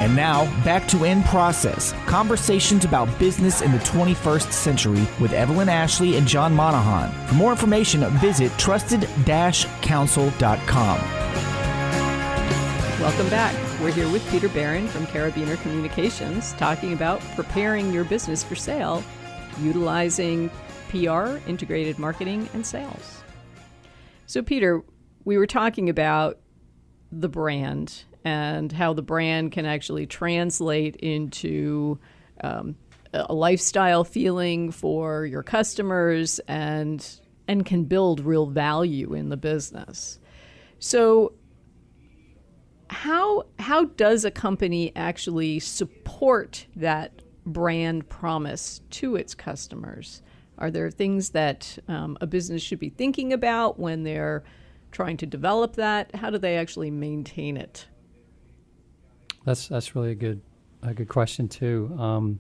And now, back to In Process, conversations about business in the 21st century with Evelyn Ashley and John Monahon. For more information, visit trusted-counsel.com. Welcome back. We're here with Peter Barron from Carabiner Communications, talking about preparing your business for sale, utilizing PR, integrated marketing, and sales. So, Peter, we were talking about the brand and how the brand can actually translate into a lifestyle feeling for your customers and can build real value in the business. So how does a company actually support that brand promise to its customers? Are there things that a business should be thinking about when they're trying to develop that? How do they actually maintain it? That's really a good question too.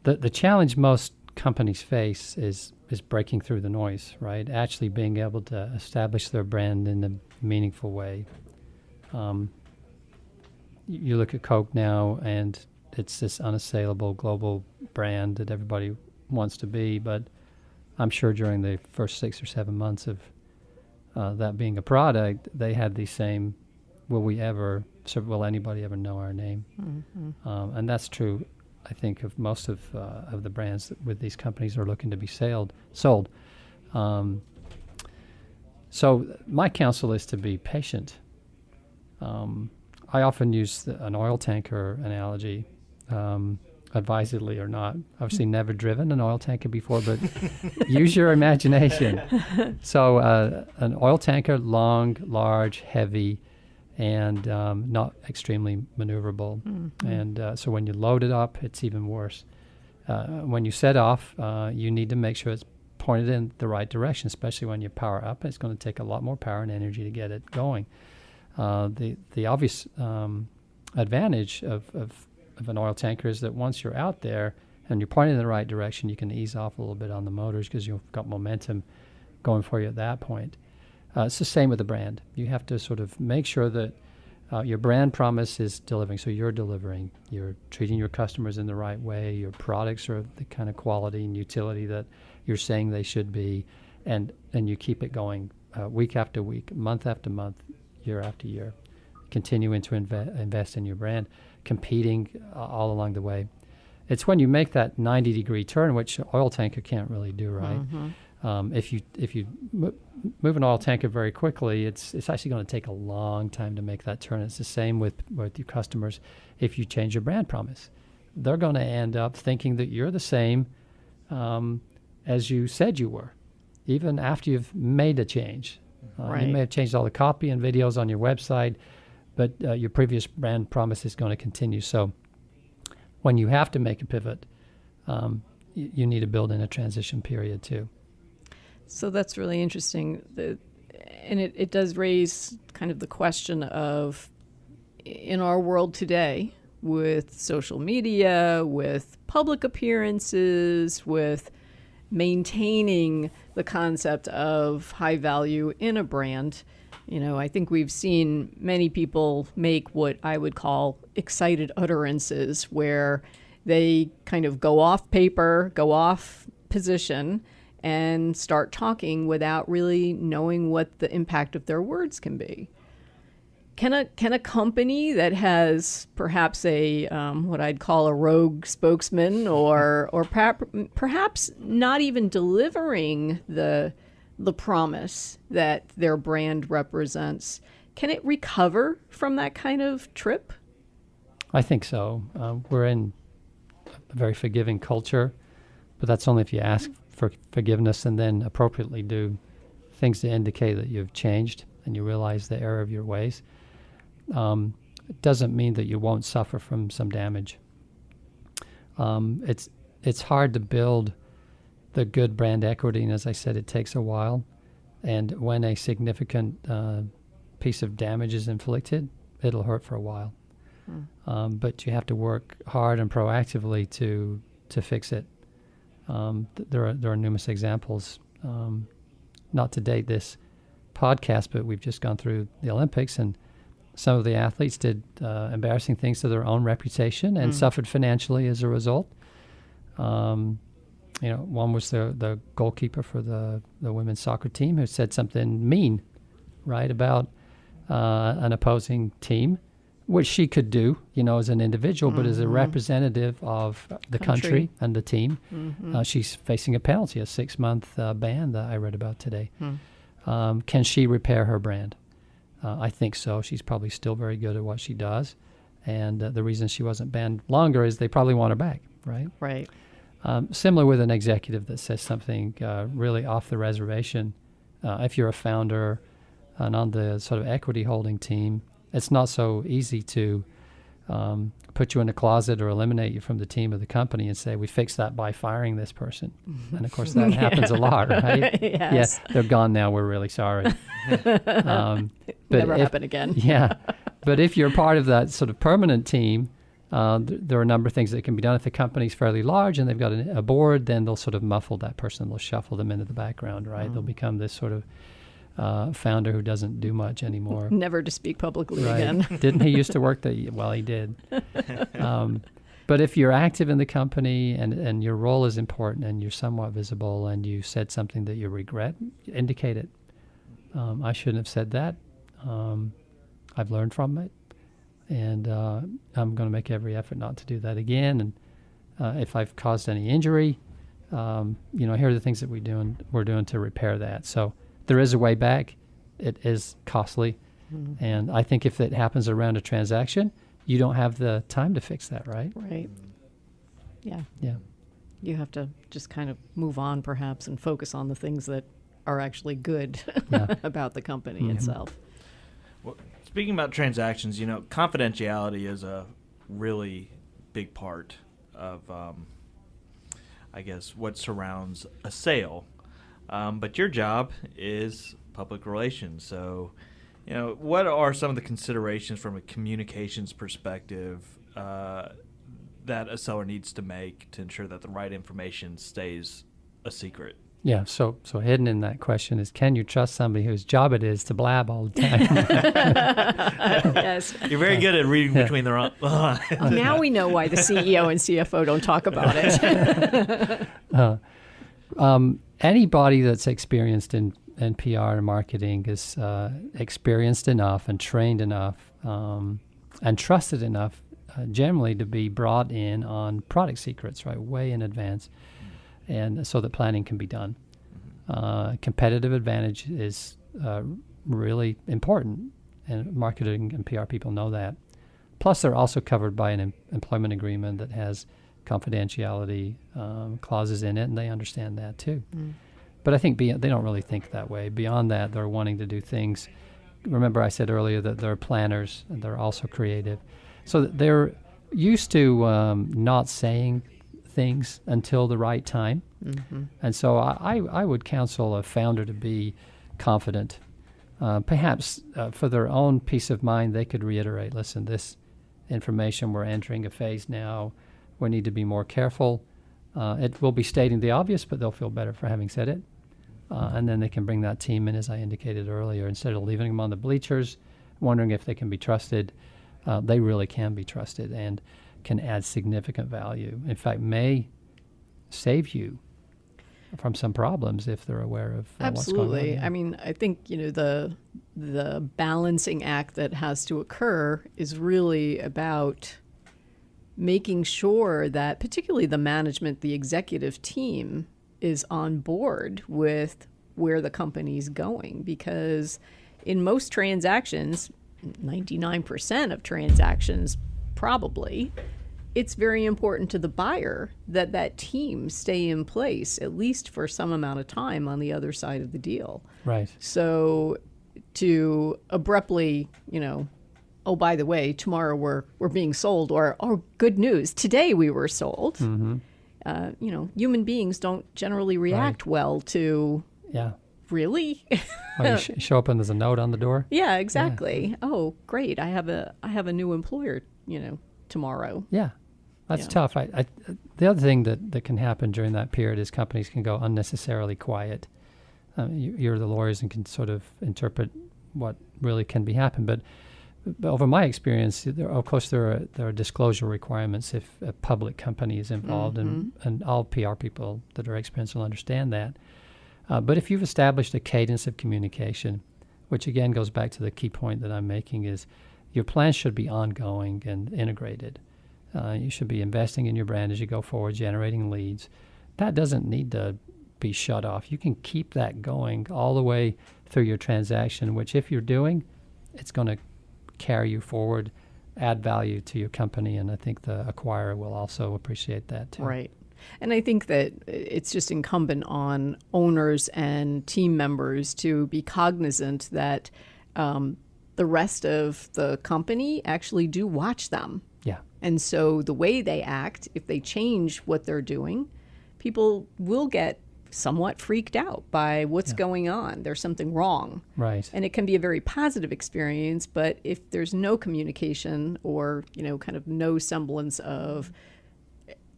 The challenge most companies face is breaking through the noise, right? Actually being able to establish their brand in a meaningful way. You look at Coke now, and it's this unassailable global brand that everybody wants to be, but I'm sure during the first 6 or 7 months of that being a product, they had the same, will anybody ever know our name? Mm-hmm. And that's true, I think, of most of the brands that with these companies are looking to be sold. So my counsel is to be patient. I often use an oil tanker analogy, advisedly or not. Obviously never driven an oil tanker before, but use your imagination. So an oil tanker, long, large, heavy, and not extremely maneuverable. Mm-hmm. And so when you load it up, it's even worse. When you set off, you need to make sure it's pointed in the right direction, especially when you power up. It's going to take a lot more power and energy to get it going. The obvious advantage of an oil tanker is that once you're out there and you're pointing in the right direction, you can ease off a little bit on the motors because you've got momentum going for you at that point. It's the same with the brand. You have to sort of make sure that your brand promise is delivering. So you're delivering. You're treating your customers in the right way. Your products are the kind of quality and utility that you're saying they should be. And you keep it going week after week, month after month, year after year, continuing to invest in your brand, competing all along the way. It's when you make that 90-degree turn, which an oil tanker can't really do, right? Mm-hmm. If you move an oil tanker very quickly, it's actually going to take a long time to make that turn. It's the same with your customers. If you change your brand promise, they're going to end up thinking that you're the same as you said you were, even after you've made a change. Right. You may have changed all the copy and videos on your website, but your previous brand promise is going to continue. So when you have to make a pivot, you need to build in a transition period too. So that's really interesting. And it does raise kind of the question of, in our world today, with social media, with public appearances, with maintaining the concept of high value in a brand, I think we've seen many people make what I would call excited utterances, where they kind of go off paper, go off position, and start talking without really knowing what the impact of their words can be. Can a company that has perhaps a what I'd call a rogue spokesman, or perhaps not even delivering the promise that their brand represents, can it recover from that kind of trip? I think so. We're in a very forgiving culture, but that's only if you ask for forgiveness and then appropriately do things to indicate that you've changed and you realize the error of your ways. It doesn't mean that you won't suffer from some damage. It's hard to build the good brand equity, and as I said, it takes a while. And when a significant piece of damage is inflicted, it'll hurt for a while. But you have to work hard and proactively to fix it. There are numerous examples. Not to date this podcast, but we've just gone through the Olympics, and Some of the athletes did embarrassing things to their own reputation and suffered financially as a result. One was the goalkeeper for the women's soccer team who said something mean, right, about an opposing team, which she could do, as an individual, but as a representative of the country and the team, she's facing a penalty, a 6-month ban that I read about today. Can she repair her brand? I think so. She's probably still very good at what she does. And the reason she wasn't banned longer is they probably want her back, right? Right. Similar with an executive that says something really off the reservation. If you're a founder and on the sort of equity holding team, it's not so easy to put you in a closet or eliminate you from the team of the company and say, we fixed that by firing this person. And of course that happens a lot, right? Yes. Yeah, they're gone now. We're really sorry. Never happen again. Yeah. But if you're part of that sort of permanent team, there are a number of things that can be done. If the company's fairly large and they've got a board, then they'll sort of muffle that person. They'll shuffle them into the background, right? They'll become this sort of founder who doesn't do much anymore. Never to speak publicly right. again. Didn't he used to work there? Well, he did. But if you're active in the company and your role is important and you're somewhat visible and you said something that you regret, indicate it. I shouldn't have said that. I've learned from it. And I'm going to make every effort not to do that again. And if I've caused any injury, here are the things that we're doing to repair that. So there is a way back. It is costly. And I think if it happens around a transaction, you don't have the time to fix that, right? Right. Yeah. Yeah. You have to just kind of move on perhaps and focus on the things that are actually good about the company itself. Well, speaking about transactions, confidentiality is a really big part of, I guess, what surrounds a sale. But your job is public relations. So, what are some of the considerations from a communications perspective that a seller needs to make to ensure that the right information stays a secret? Yeah, so hidden in that question is, can you trust somebody whose job it is to blab all the time? Yes. You're very good at reading between the lines. Now we know why the CEO and CFO don't talk about it. Anybody that's experienced in PR and marketing is experienced enough and trained enough and trusted enough generally to be brought in on product secrets, right, way in advance. And so that planning can be done. Competitive advantage is really important, and marketing and PR people know that. Plus, they're also covered by an employment agreement that has confidentiality clauses in it, and they understand that too. But I think they don't really think that way. Beyond that, they're wanting to do things. Remember I said earlier that they're planners, and they're also creative. So they're used to not saying things until the right time. And so I would counsel a founder to be confident. Perhaps for their own peace of mind, they could reiterate, listen, this information, we're entering a phase now. We need to be more careful. It will be stating the obvious, but they'll feel better for having said it. And then they can bring that team in, as I indicated earlier, instead of leaving them on the bleachers, wondering if they can be trusted. They really can be trusted and can add significant value. In fact, may save you from some problems if they're aware of what's going on. Absolutely. I mean, I think, the balancing act that has to occur is really about making sure that particularly the management, the executive team is on board with where the company's going, because in most transactions, 99% of transactions probably, it's very important to the buyer that that team stay in place, at least for some amount of time on the other side of the deal. Right. So to abruptly, oh, by the way, tomorrow we're being sold, or, oh, good news, today we were sold. Human beings don't generally react well to, really? You show up and there's a note on the door? Yeah, exactly. Yeah. Oh, great. I have a new employer, tomorrow. Yeah. That's tough. The other thing that can happen during that period is companies can go unnecessarily quiet. You're the lawyers and can sort of interpret what really can be happen. But over my experience, of course, there are disclosure requirements if a public company is involved, and all PR people that are experienced will understand that. But if you've established a cadence of communication, which again goes back to the key point that I'm making, is your plan should be ongoing and integrated. You should be investing in your brand as you go forward, generating leads. That doesn't need to be shut off. You can keep that going all the way through your transaction, which if you're doing, it's going to carry you forward, add value to your company, and I think the acquirer will also appreciate that too. Right. And I think that it's just incumbent on owners and team members to be cognizant that the rest of the company actually do watch them. Yeah. And so the way they act, if they change what they're doing, people will get somewhat freaked out by what's going on. There's something wrong. Right. And it can be a very positive experience, but if there's no communication or, kind of no semblance of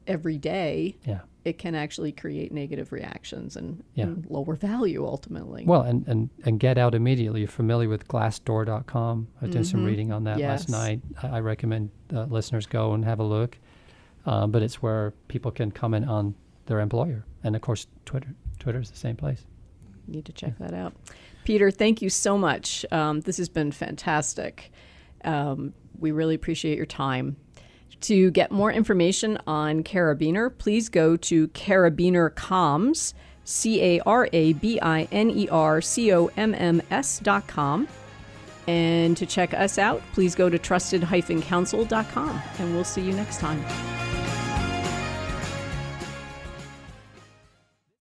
every day, it can actually create negative reactions and lower value ultimately. Well, and get out immediately. You're familiar with Glassdoor.com. I did some reading on that last night. I recommend listeners go and have a look. But it's where people can comment on their employer. And of course, Twitter is the same place. Need to check that out. Peter, thank you so much. This has been fantastic. We really appreciate your time. To get more information on Carabiner, please go to Carabiner Comms, CARABINERCOMMS.com. And to check us out, please go to trusted-counsel.com. And we'll see you next time.